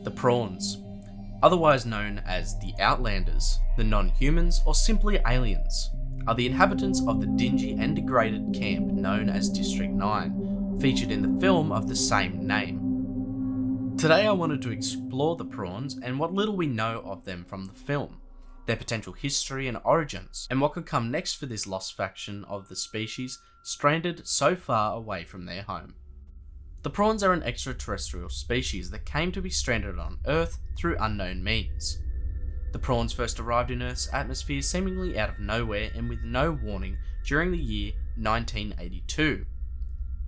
The Prawns, otherwise known as the Outlanders, the non-humans, or simply aliens, are the inhabitants of the dingy and degraded camp known as District 9, featured in the film of the same name. Today I wanted to explore the Prawns and what little we know of them from the film, their potential history and origins, and what could come next for this lost faction of the species stranded so far away from their home. The prawns are an extraterrestrial species that came to be stranded on Earth through unknown means. The prawns first arrived in Earth's atmosphere seemingly out of nowhere and with no warning during the year 1982.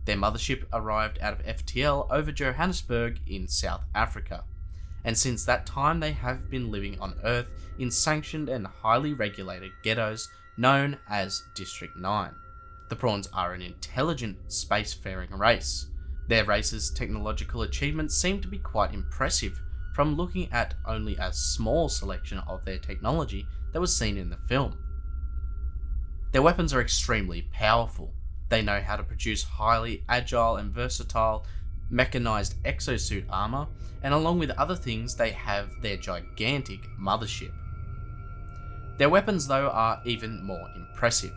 Their mothership arrived out of FTL over Johannesburg in South Africa, and since that time they have been living on Earth in sanctioned and highly regulated ghettos known as District 9. The prawns are an intelligent spacefaring race. Their race's technological achievements seem to be quite impressive from looking at only a small selection of their technology that was seen in the film. Their weapons are extremely powerful. They know how to produce highly agile and versatile mechanized exosuit armor, and along with other things they have their gigantic mothership. Their weapons though are even more impressive.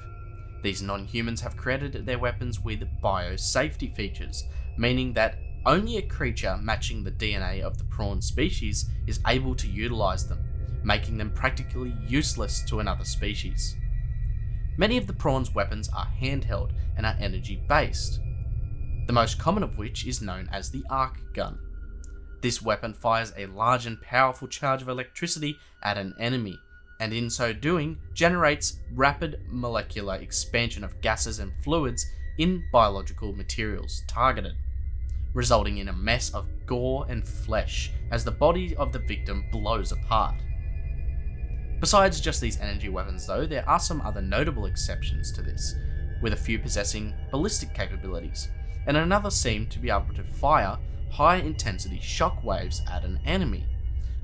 These non-humans have created their weapons with biosafety features, meaning that only a creature matching the DNA of the prawn species is able to utilize them, making them practically useless to another species. Many of the prawn's weapons are handheld and are energy-based, the most common of which is known as the Ark Gun. This weapon fires a large and powerful charge of electricity at an enemy, and in so doing generates rapid molecular expansion of gases and fluids in biological materials targeted, resulting in a mess of gore and flesh as the body of the victim blows apart. Besides just these energy weapons though, there are some other notable exceptions to this, with a few possessing ballistic capabilities, and another seemed to be able to fire high intensity shock waves at an enemy,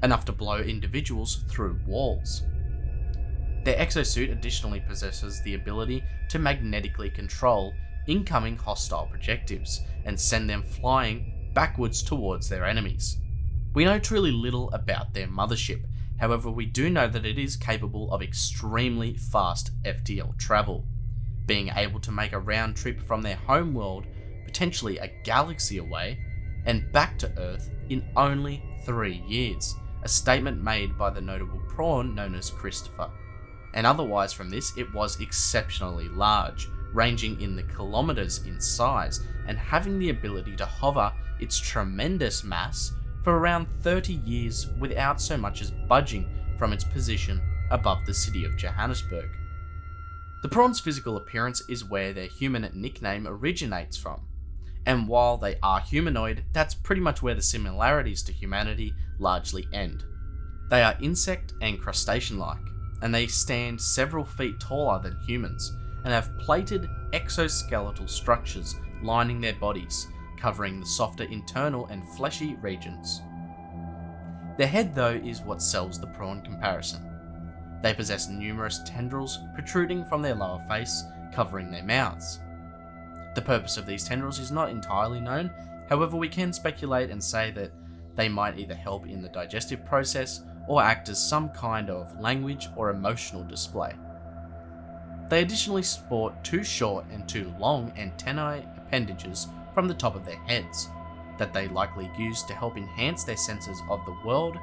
enough to blow individuals through walls. Their exosuit additionally possesses the ability to magnetically control incoming hostile projectiles and send them flying backwards towards their enemies. We know truly little about their mothership, however we do know that it is capable of extremely fast FTL travel, being able to make a round trip from their homeworld, potentially a galaxy away, and back to Earth in only 3 years, a statement made by the notable prawn known as Christopher. And otherwise from this, it was exceptionally large, ranging in the kilometers in size and having the ability to hover its tremendous mass for around 30 years without so much as budging from its position above the city of Johannesburg. The prawn's physical appearance is where their human nickname originates from, and while they are humanoid, that's pretty much where the similarities to humanity largely end. They are insect and crustacean-like, and they stand several feet taller than humans, and have plated exoskeletal structures lining their bodies, covering the softer internal and fleshy regions. Their head though is what sells the prawn comparison. They possess numerous tendrils protruding from their lower face, covering their mouths. The purpose of these tendrils is not entirely known, however we can speculate and say that they might either help in the digestive process or act as some kind of language or emotional display. They additionally sport 2 short and 2 long antennae appendages from the top of their heads, that they likely use to help enhance their senses of the world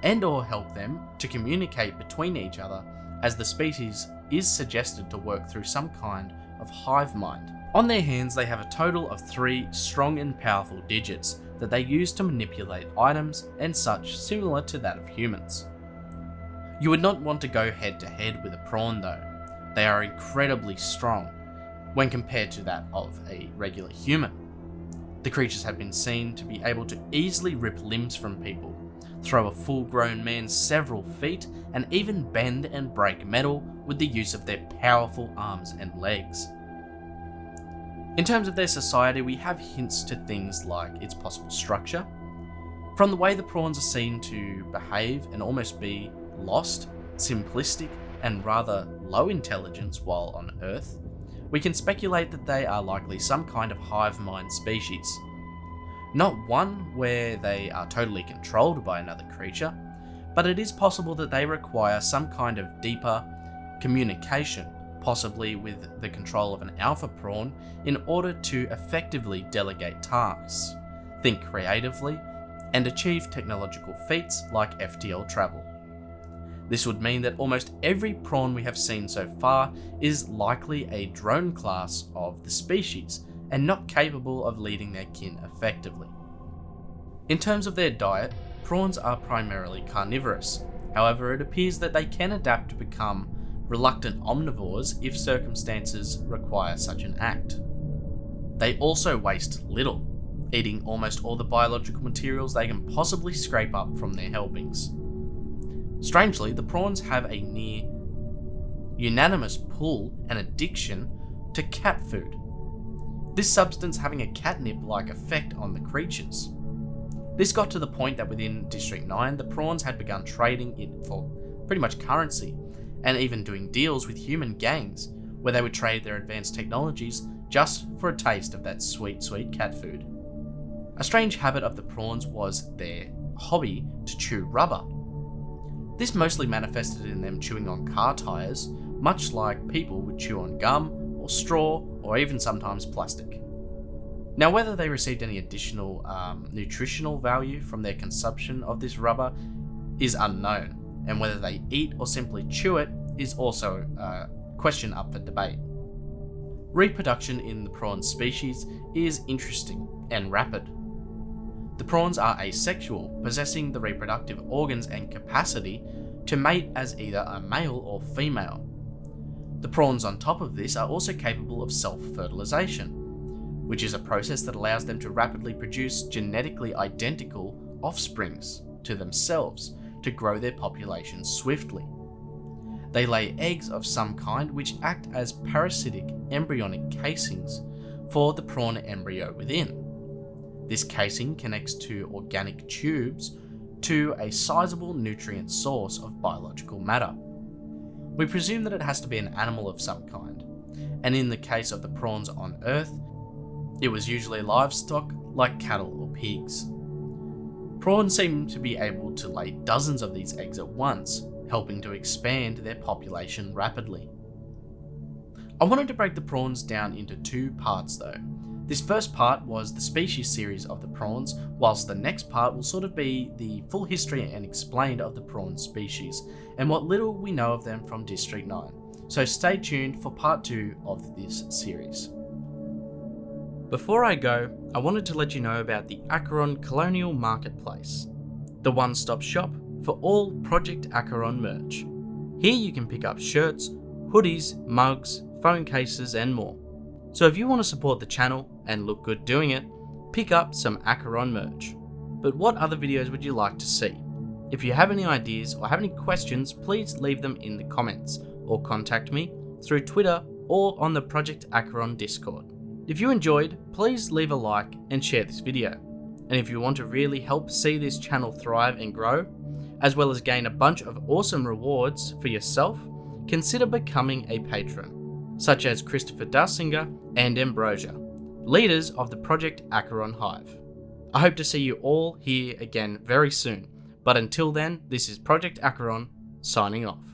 and or help them to communicate between each other, as the species is suggested to work through some kind of hive mind. On their hands they have a total of 3 strong and powerful digits that they use to manipulate items and such, similar to that of humans. You would not want to go head to head with a prawn though. They are incredibly strong when compared to that of a regular human. The creatures have been seen to be able to easily rip limbs from people, throw a full-grown man several feet, and even bend and break metal with the use of their powerful arms and legs. In terms of their society, we have hints to things like its possible structure. From the way the prawns are seen to behave and almost be lost, simplistic, and rather low intelligence while on Earth, we can speculate that they are likely some kind of hive mind species. Not one where they are totally controlled by another creature, but it is possible that they require some kind of deeper communication, possibly with the control of an alpha prawn, in order to effectively delegate tasks, think creatively, and achieve technological feats like FTL travel. This would mean that almost every prawn we have seen so far is likely a drone class of the species, and not capable of leading their kin effectively. In terms of their diet, prawns are primarily carnivorous. However, it appears that they can adapt to become reluctant omnivores if circumstances require such an act. They also waste little, eating almost all the biological materials they can possibly scrape up from their helpings. Strangely, the prawns have a near unanimous pull and addiction to cat food, this substance having a catnip-like effect on the creatures. This got to the point that within District 9, the prawns had begun trading it for pretty much currency, and even doing deals with human gangs where they would trade their advanced technologies just for a taste of that sweet, sweet cat food. A strange habit of the prawns was their hobby to chew rubber. This mostly manifested in them chewing on car tires, much like people would chew on gum or straw or even sometimes plastic. Now, whether they received any additional nutritional value from their consumption of this rubber is unknown, and whether they eat or simply chew it is also a question up for debate. Reproduction in the prawn species is interesting and rapid. The prawns are asexual, possessing the reproductive organs and capacity to mate as either a male or female. The prawns on top of this are also capable of self-fertilization, which is a process that allows them to rapidly produce genetically identical offsprings to themselves to grow their population swiftly. They lay eggs of some kind which act as parasitic embryonic casings for the prawn embryo within. This casing connects to organic tubes to a sizable nutrient source of biological matter. We presume that it has to be an animal of some kind, and in the case of the prawns on Earth, it was usually livestock like cattle or pigs. Prawns seem to be able to lay dozens of these eggs at once, helping to expand their population rapidly. I wanted to break the prawns down into two parts though. This first part was the species series of the prawns, whilst the next part will sort of be the full history and explained of the prawn species, and what little we know of them from District 9. So stay tuned for part 2 of this series. Before I go, I wanted to let you know about the ACHERON Colonial Marketplace, the one-stop shop for all Project ACHERON merch. Here you can pick up shirts, hoodies, mugs, phone cases and more. So if you want to support the channel and look good doing it, pick up some ACHERON merch. But what other videos would you like to see? If you have any ideas or have any questions, please leave them in the comments or contact me through Twitter or on the Project ACHERON Discord. If you enjoyed, please leave a like and share this video. And if you want to really help see this channel thrive and grow, as well as gain a bunch of awesome rewards for yourself, consider becoming a patron, such as Christopher Dasinger and Ambrosia, leaders of the Project ACHERON Hive. I hope to see you all here again very soon, but until then, this is Project ACHERON signing off.